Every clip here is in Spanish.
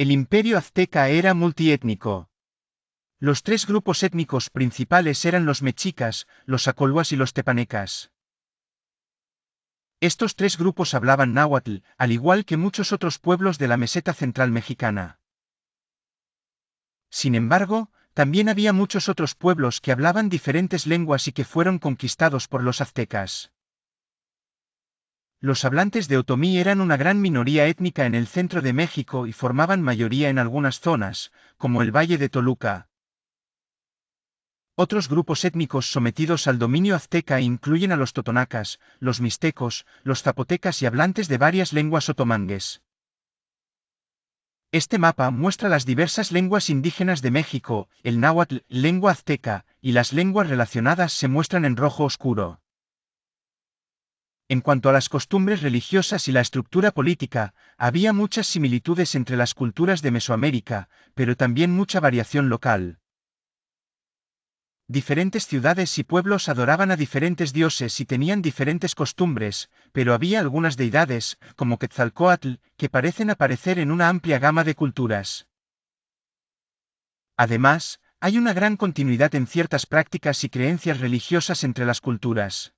El imperio azteca era multiétnico. Los tres grupos étnicos principales eran los mexicas, los acoluas y los tepanecas. Estos tres grupos hablaban náhuatl, al igual que muchos otros pueblos de la meseta central mexicana. Sin embargo, también había muchos otros pueblos que hablaban diferentes lenguas y que fueron conquistados por los aztecas. Los hablantes de otomí eran una gran minoría étnica en el centro de México y formaban mayoría en algunas zonas, como el Valle de Toluca. Otros grupos étnicos sometidos al dominio azteca incluyen a los totonacas, los mixtecos, los zapotecas y hablantes de varias lenguas otomangues. Este mapa muestra las diversas lenguas indígenas de México, el náhuatl, lengua azteca, y las lenguas relacionadas se muestran en rojo oscuro. En cuanto a las costumbres religiosas y la estructura política, había muchas similitudes entre las culturas de Mesoamérica, pero también mucha variación local. Diferentes ciudades y pueblos adoraban a diferentes dioses y tenían diferentes costumbres, pero había algunas deidades, como Quetzalcóatl, que parecen aparecer en una amplia gama de culturas. Además, hay una gran continuidad en ciertas prácticas y creencias religiosas entre las culturas.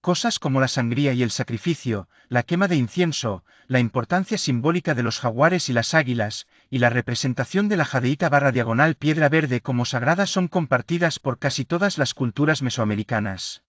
Cosas como la sangría y el sacrificio, la quema de incienso, la importancia simbólica de los jaguares y las águilas, y la representación de la jadeíta /diagonal piedra verde como sagrada son compartidas por casi todas las culturas mesoamericanas.